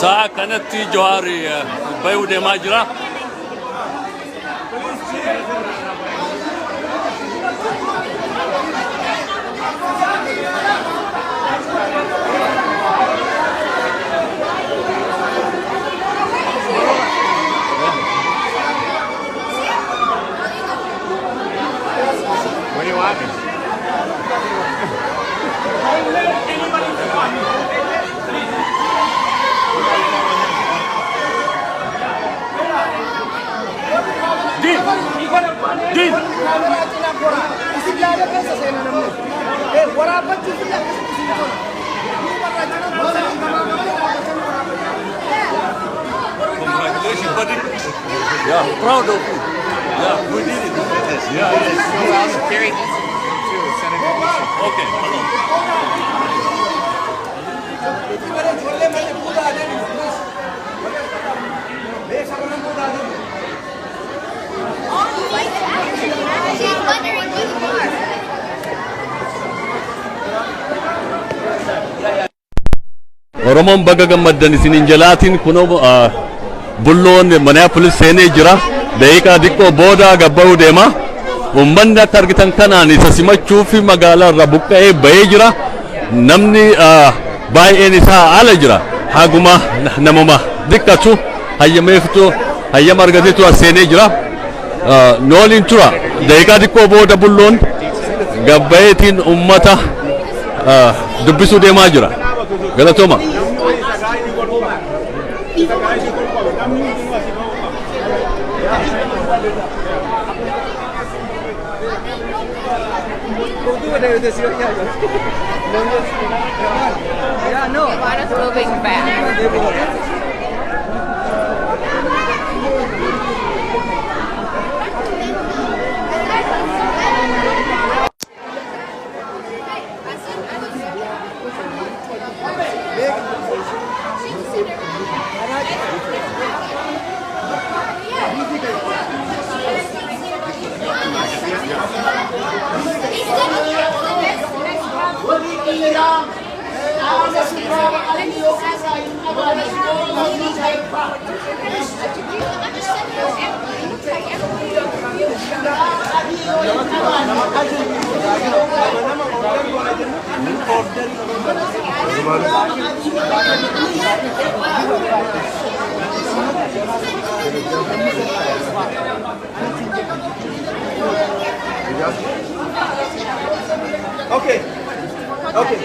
Sa'a kanatti Jawaari bayuu deemaa jira. What do you want? Din! Congratulations, buddy. Yeah, proud of you. Yeah, we did it. Yeah, yes. Gary needs to send a donation. Okay, hello. She's wondering who you are. Oromoon baga gammaddan isinin jalaatiin kunoo bulloon mana polis seenee jira. Daqiiqaa xiqqoo booda gabba'uu deema. Uummanni akka argitan kanaan isa simachuu fi magaalaa irraa buqqa'ee ba'ee jira. Namni baay'een isaa ala jira. Haguma namuma xiqqatu hayyama argateetu as seenee jira. Nooliin tura. Daqiiqaa xiqqoo booda bulloon gabba'eetiin uummata dubbisuu deemaa jira. Galatooma. Yeah, no. Want us moving back. Okay. Okay.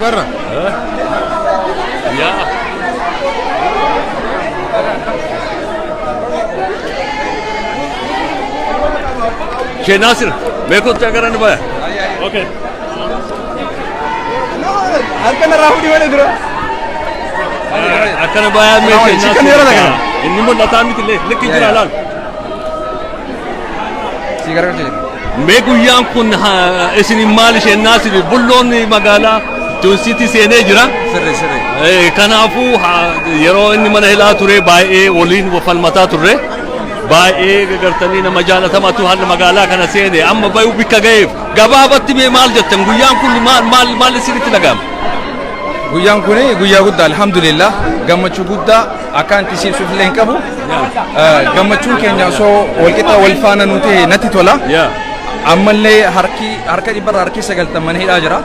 Agarra. Ya. Şey Nasir, mekut cagaran baya. Okay. harkana rahudi wale dura Akan baya me chicken yara daga inni mo latan mitile likki jira lan. sigara kete Me guyyan kun isin mali she Nasir bullon magala tun city sene jira. sirri Kanafu yero inni mana hila ture bae olin wa falmata ture. Baay'ee gartanii nama jaalatamatu haala magaalaa kana seene amma bayuu bikka ga'eef gabaabatti mee maal jettan guyyaan kun maal isinitti dhaga'ama? guyyaan kuni guyyaa guddaa alhamdulillah gammachuu guddaa akkaan tisiisuuf illee hin qabu gammachuun keenya osoo walqixa wal faana nuti natti tola ammallee harka dhibbarra harki 90 hidhaa jira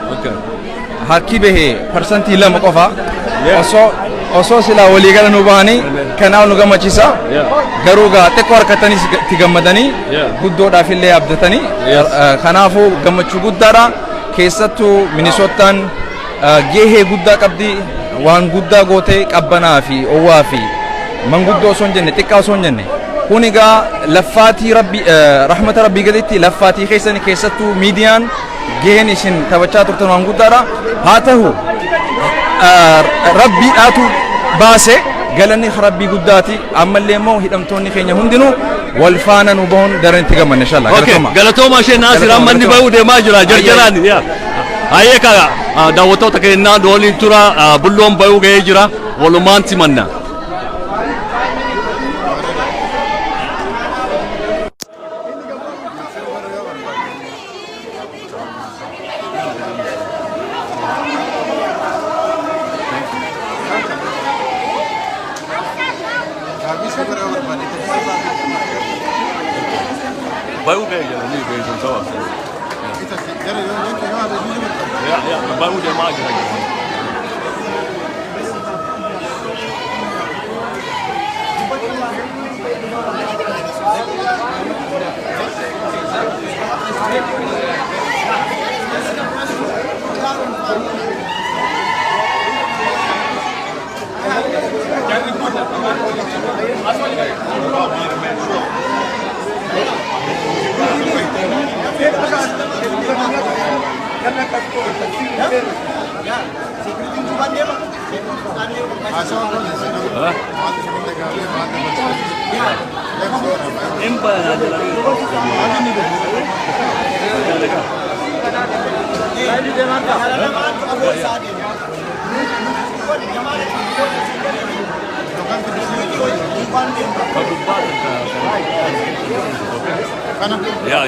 harki bahee parsantii 2 qofa osoo silaa walii gala nu bahanii kanaaf nu gammachiisa garuu gaa xiqqoo harkatanii itti gammadanii guddoodhaaf illee abdatanii kanaafuu gammachuu guddaadha keessattuu Minisootaan gahee guddaa qabdi waan guddaa gootee qabbanaa fi owwaa fi manguddoo osoo hin jenne xiqqaa osoo hin jenne kun egaa laffaatii rabbi rahmata rabbii gaditti laffaatii keessattuu miidiyaan gaheen isin taphachaa turtan waan guddaadha haa ta'u rabbiidhaatu baase galanni rabbii guddaati ammallee immoo hidhamtoonni keenya hundinuu wal faana nu bahuun daran itti gammanne inshallah galatooma ishee Naasir amma inni bahuu deemaa jira jarjaraan hayyee ka daawwattoota keenyaa waliin tura bulloon bahuu ga'ee jira walumaan simanna. Bayu gaya jalan ni gaya jalan sawah. Ya, bayu dia maju lagi. Ya.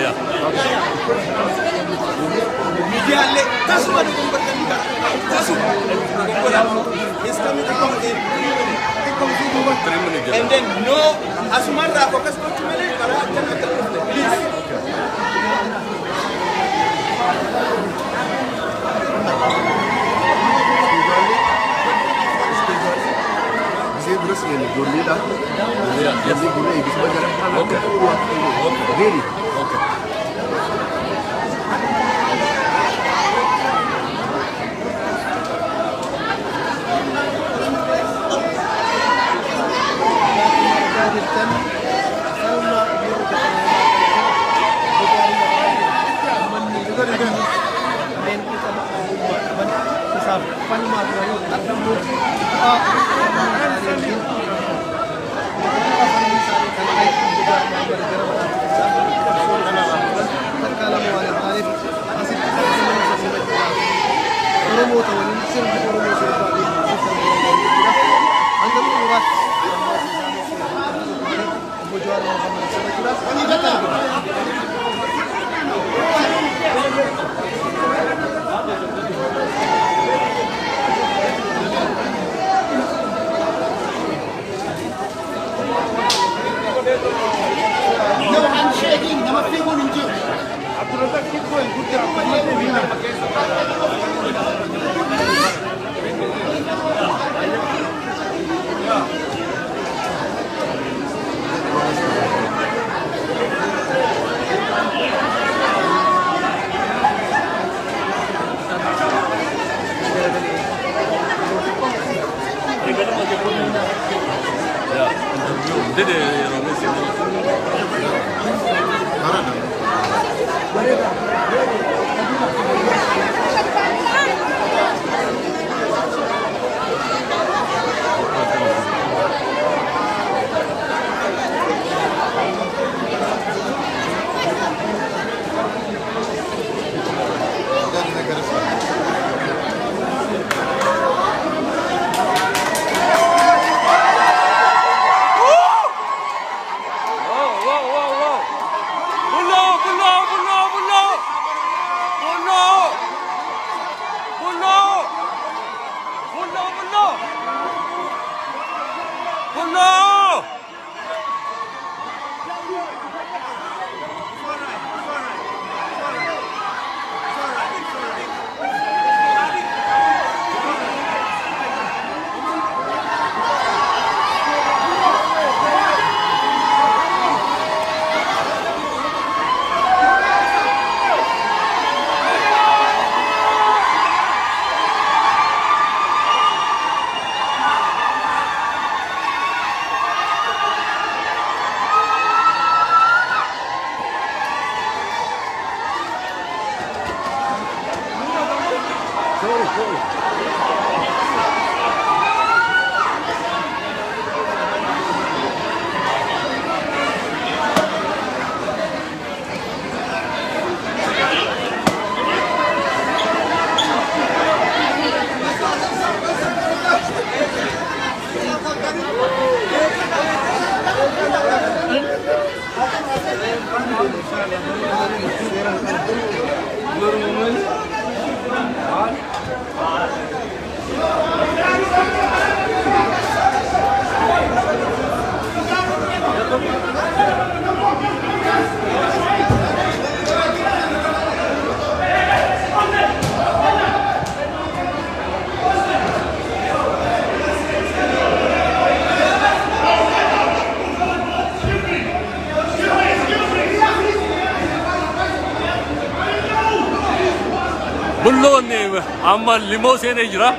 And then no asumara focus ko tumele para please Bulloon amma limoo seenee jira.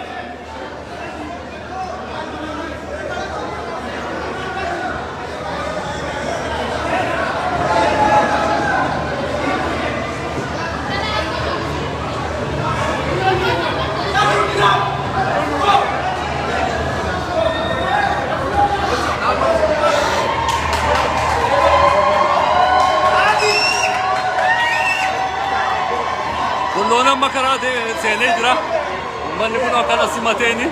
Bulloon amma karaa seenee jira. Uummanni kun akkana simateeni.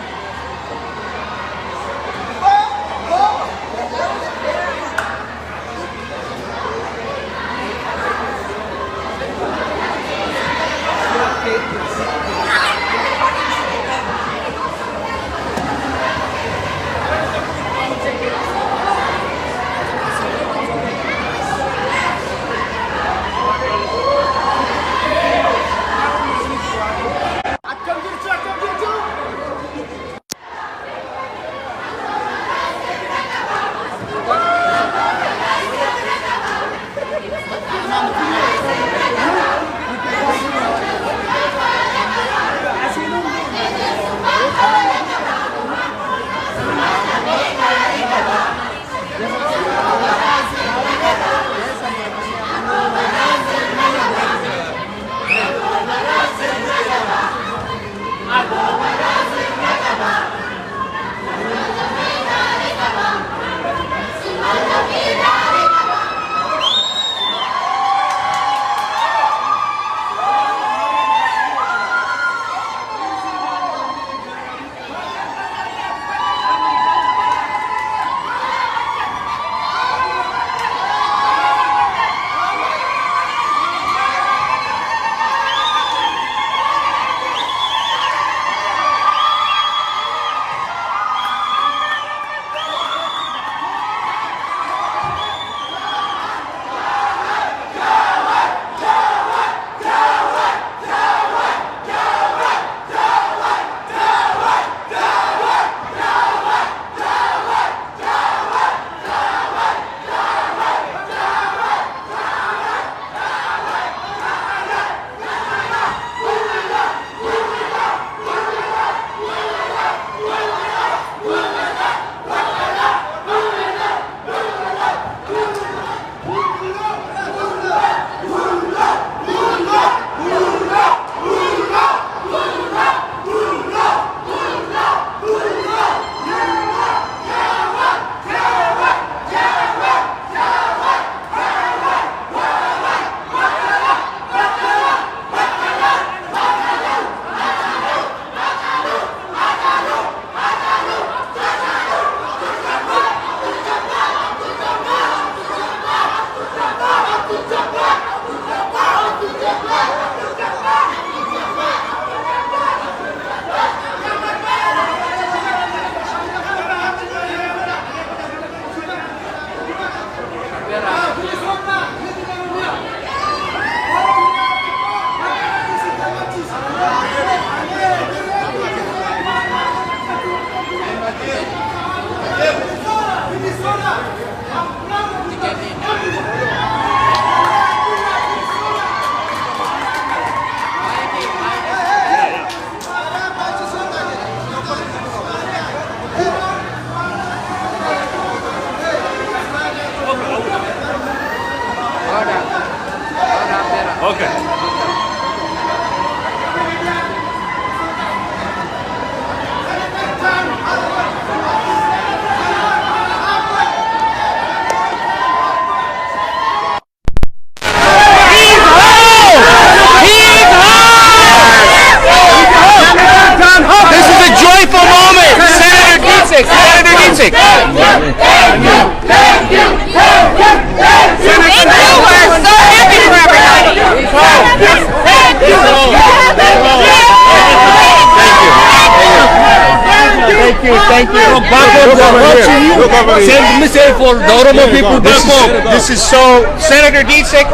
Thank you. From back home, they are watching you. Look over here. Send message for the Oromo people back home. This is so, Senator Dietzig.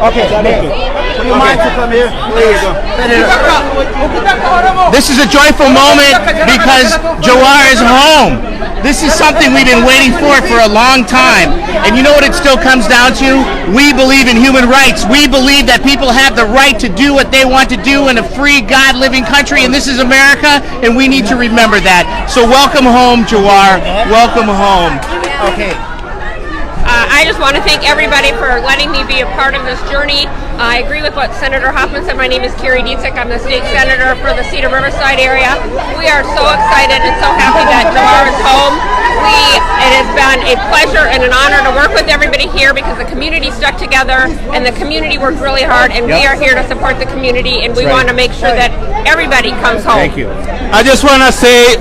Okay, would you mind to come here, please? This is a joyful moment because Jawar is home. This is something we've been waiting for a long time. And you know what it still comes down to? We believe in human rights. We believe that people have the right to do what they want to do in a free, God-living country, and this is America, and we need to remember that. So welcome home, Jawar. Welcome home. Okay. I just want to thank everybody for letting me be a part of this journey. I agree with what Senator Hoffman said. My name is Carrie Dietzig. I'm the state senator for the Cedar Riverside area. We are so excited and so happy that Jawar is home. It has been a pleasure and an honor to work with everybody here because the community stuck together and the community worked really hard, and we are here to support the community, and we want to make sure that everybody comes home. Thank you. I just want to say,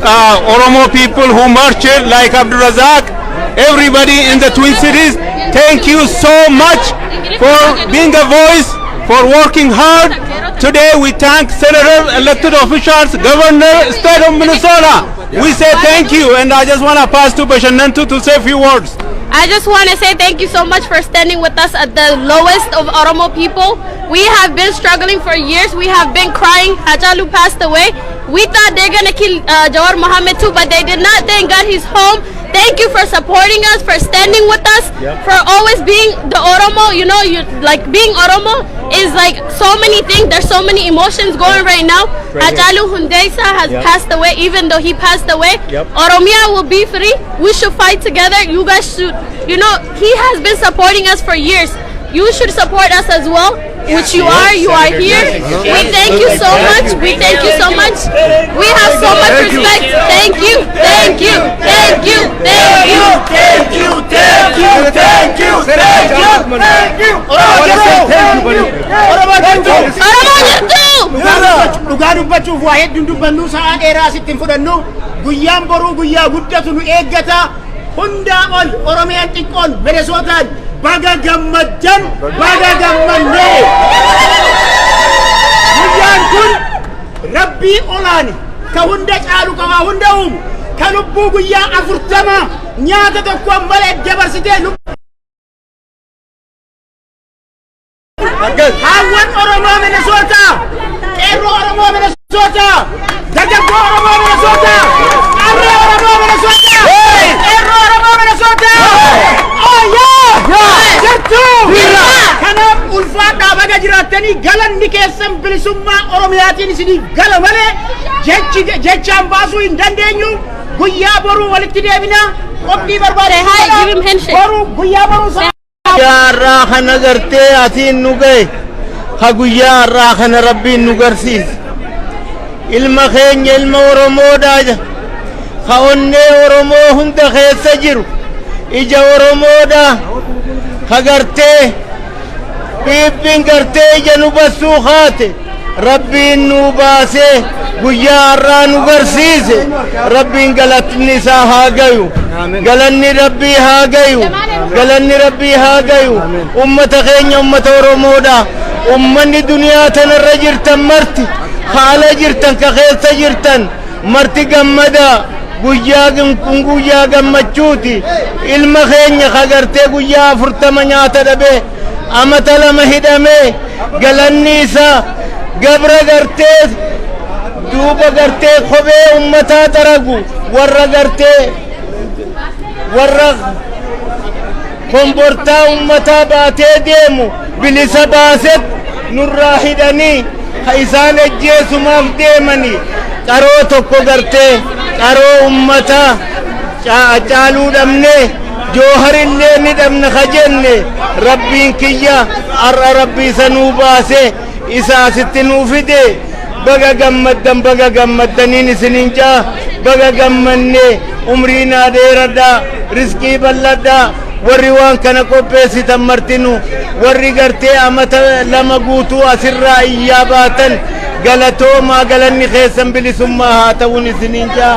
Oromo people who marched like Abdul Razak, everybody in the Twin Cities, thank you so much for being a voice, for working hard. Today we thank senators, elected officials, governor, state of Minnesota. We say thank you, and I just want to pass to Bashanantu to say a few words. I just want to say thank you so much for standing with us at the lowest of Oromo people. We have been struggling for years. We have been crying. Hajalu passed away. We thought they're going to kill Jawar Mohammed too, but they did not. Thank God he's home. Thank you for supporting us, for standing with us, for always being the Oromo. You know, you like being Oromo is like so many things. There's so many emotions going right now. Hajalu Hundeisa has passed away. Even though he passed away, Oromia will be free. We should fight together. You guys should, you know, he has been supporting us for years. You should support us as well, which you are. You are here. We thank you so much. We thank you so much. We have so much respect. Thank you. Thank you. Thank you. Thank you. Thank you, thank you, thank you, thank you, thank you. Dhugaa dubbachuuf waa hedduun dubbannu sa'aa dheeraa asittiin fudhannu guyyaan boruu guyyaa guddatu nu eeggata hundaa ol Oromiyaan xiqqoon Minesootaan baga gammaddan baga gammannee guyyaan kun rabbii olaani ka hunda caalu ka waa hunda uumu ka lubbuu guyyaa 40 nyaata tokkoon malee dabarsitee Hawan Oromo Minnesota, Ero Oromo Minnesota, Dagabo Oromo Minnesota, Arre Oromo Minnesota, Ero Oromo Minnesota. Oh yeah, Jirtu. Kanap ulfaadha baga jiraatanii galanni keessan bilisummaa Oromiyaatiin isiniif gala malee jechaan baasuu hin dandeenyu. Guyyaa boruu walitti deebina. Qophiin barbaade boruu guyyaa boruu Guyyaa kana gartee atiin nu gahe ha guyyaa kana rabbiin nu garsiis ilma keenya ilma Oromoodha ha onnee Oromoo hunda keessa jiru ija Oromoodha ha gartee biibbiin gartee ija nu bassuu haate rabbiin nu baasee guyyaa nu garsiise rabbiin galatni isaa haa gayu galanni rabbii haa gayu galanni rabbii haa gayu ummata keenya ummata Oromoodha ummanni duniyaa tanarra jirtan marti haala jirtan ka keessa jirtan marti gammada guyyaa kun guyyaa gammachuuti ilma keenya ka gartee guyyaa 40 nyaata dhabe amata lama hidhame galanni isaa gabra gartee duuba gartee kophee ummataa daragu warra gartee warra kombortaa ummataa baatee deemu bilisa baaset nurraa hidhanii ha isaan ejjeesumaaf deemanii qaroo tokko gartee qaroo ummataa caaluu dhabnee jooharillee ni dhabna ka jenne rabbiin kiyya arra rabbii sanuu baasee isaa asitti nuu fide baga gammaddaniin isiniin jaa baga gammannee umriinaa dheeradhaa riskii balladhaa warri waan kana qopheessitan martinu warri gartee amata lama guutuu asirraa iyyaa baatan galatoomaa galanni keessan bilisummaa haa ta'uun isiniin jaa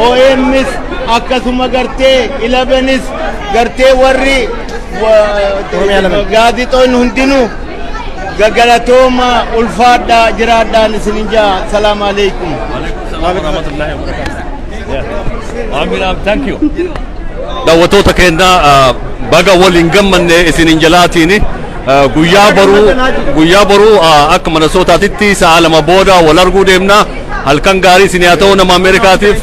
OMS akkasuma gartee 11s gartee warri gaazixoon hundinuu galatoomaa ulfaadhaa jiraadhaan isiniin jaa salaamu alaikum warahmatullahi wabarakatuh. Amin. Thank you. Daawwattoota keenya baga waliin gammanne isinin jalaatiini guyyaa boruu akka Minnesotaatitti sa'a 2 booda wal arguu deemna. Halkan gaarii isin haa ta'u nama Ameerikaatiif.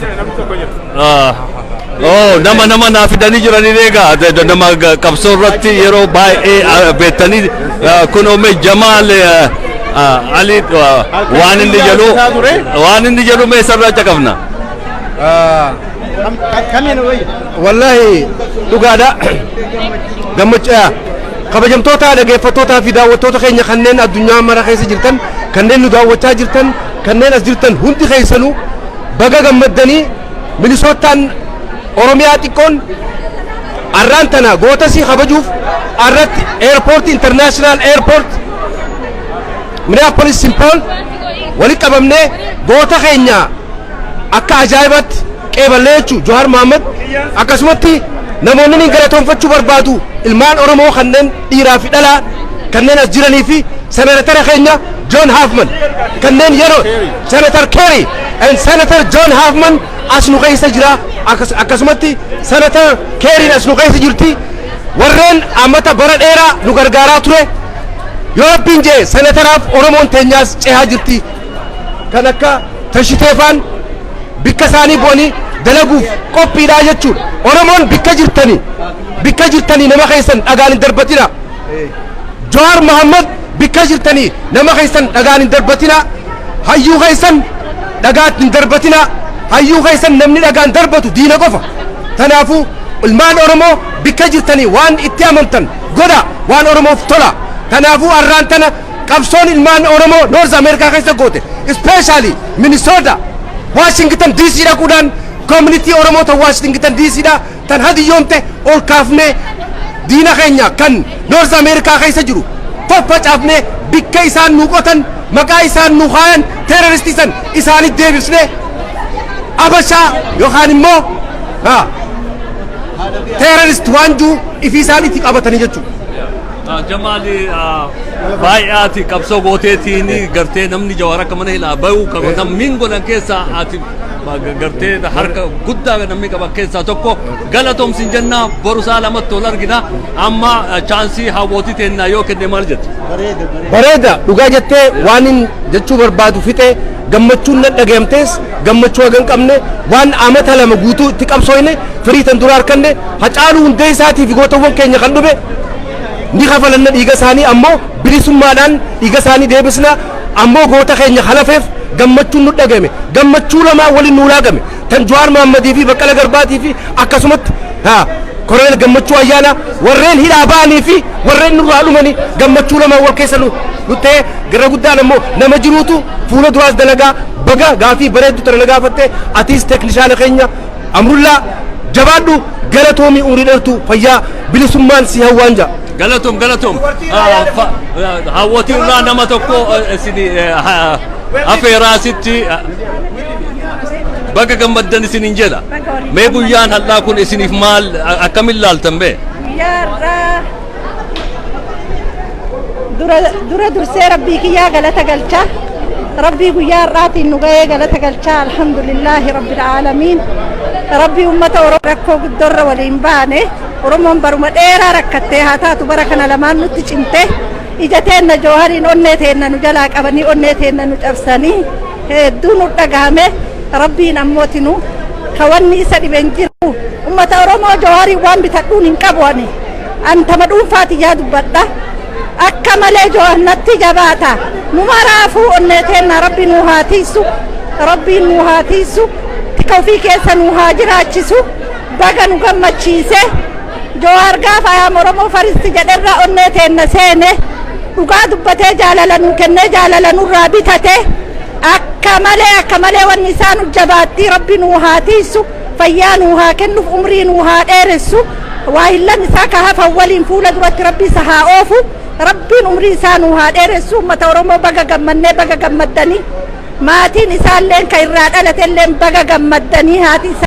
nama naa fidanii jiranii egaa nama qabsoo irratti yeroo baay'ee beektanii kunoome Jamaal Ali waan inni jedhu meesarraa caqafna. Wallahi dhugaadha gammachaa kabajamtoota dhaggeeffattootaa fi daawwattoota keenya kanneen addunyaa mara keessa jirtan kanneen nu daawwachaa jirtan kanneen as jirtan hundi keessanuu baga gammaddanii Minisootaan Oromiyaa xiqqoon arraan tana gootasii kabajuuf arratti airport international airport Minneapolis St. Paul walitti qabamnee goota keenya akka ajaa'ibatti qeeballee jechuun Johaar Mohaammed akkasumatti namoonni ni galatoonfachuu barbaadu ilmaan Oromoo kanneen dhiiraa fi dhalaa kanneen as jiranii fi senaatara keenya John Hoffman kanneen yeroo senator Kerry and senator John Hoffman as nu keessa jira akkasumatti senator Kerry as nu keessa jirti warreen ammata bara dheeraa nu gargaaraa ture yoo rabbiin jee senataraaf Oromoon teenyaas cehaa jirti kan akka Tashiteefaan bikka isaanii bu'anii dalaguuf qophiidhaa jechuudha. Oromoon bikka jirtanii nama keessan dhagaan hin darbatina. Johaar Mohaammed bikka jirtanii nama keessan dhagaan hin darbatina. Hayyuu keessan dhagaan hin darbatina. Hayyuu keessan namni dhagaan darbatu diina qofa. Kanaafuu ilmaan Oromoo bikka jirtanii waan itti amantan godha waan Oromoof tola. Kanaafuu arraan tana qabsoon ilmaan Oromoo North America keessa goote especially Minnesota Washington DC dhaquudhaan community Oromoo ta Washington DC dha tan hadiyyoomte ol kaafnee diina keenya kan North America keessa jiru faffacaafnee bikka isaan nu qotan maqaa isaan nu kaayan terroristi san isaanit deebisnee abashaa yookaan immoo terrorist waanjuu ifi isaanitti qabatanii jechuudha. Jamaali baay'aati qabsoo gooteetiin gartee namni Jawaar akka mana hilaa bahu kan mingolan keessaa ati gartee harka guddaa namni qaba keessaa tokko galatoomsin jennaa boru saa lamatti ol argina amma chaansii hawwootii teennaa yoo kenne maal jette? Bareeda dhugaa jettee waan jechuu barbaadu fixee gammachuun na dhagahamtees gammachuu hagan qabne waan amata 2 guutuu itti qabsooyne firii tan dura harkanne Hacaaluu hundee isaatiif gootawwan keenya kan dhume ni kafalanna dhiiga isaanii ammoo bilisummaadhaan dhiiga isaanii deebisna ammoo goota keenya halafeef gammachuun nu dhagame gammachuu lamaa waliin nu laagame tan Johaar Mohaammadii fi Baqqala Garbaatii fi akkasumatti Koloneel Gammachuu Ayyaana warreen hidhaa ba'anii fi warreen nurraa dhumanii gammachuu lamaa wal keessa nu ta'e gara guddaan ammoo nama jiruutu fuula duraas dalagaa baga gaafii bareeddu tana gaafatte atiis teeknishaana keenya Amrullaa jabaadhu galatoomii umurii dheertu fayyaa bilisummaan si hawwaan jaa. Galatum hawwati irraa nama tokko afeeraasitti baga gammaddan isinin jedha mee guyyaan hadhaa kun isiniif maal akkamiin laaltan bee? dura dursee rabbii kiyyaa galata galcha rabbii guyyaa har'aatiin nu ga'ee galata galcha alhamdulillahi rabbil aalamiin rabbii ummata Oromoo rakkoo guddoorra waliin baane Oromoon baruma dheeraa rakkattee haa taatu bara kana lamaan nutti cimte ija teenna Jawahariin onnee teenna nu jalaa qabanii onnee teenna nu cabsanii hedduu nu dhagahame rabbiin ammootinu kawanni isa dhiben jiru ummata Oromoo Jawahariin waan bitadhuun hin qabu ani antama dhuunfaati yaa dubbadha akka malee Jawahar jabaata nu maraafuu onnee teenna rabbiin nu haa tiisu tika ofii keessa nu haa jiraachisu baga nu gammachiise Jawahar gaafa yaa Oromoo faristi jedherraa onnee teenna seene dhugaa dubbatee jaalala nu kennee jaalala nurraa bitate akka malee wanni isaa nu jabaatti rabbi nu haa tiisu fayyaa nu haa kennuuf umrii nu haa dheeressu waa hillan isaa ka hafan waliin fuula duratti rabbi isa haa oofu rabbiin umrii isaa nu haa dheeressu ummata Oromoo baga gammannee baga gammaddanii maatiin isaalleen ka irraa dhalatelleen baga gammaddanii haati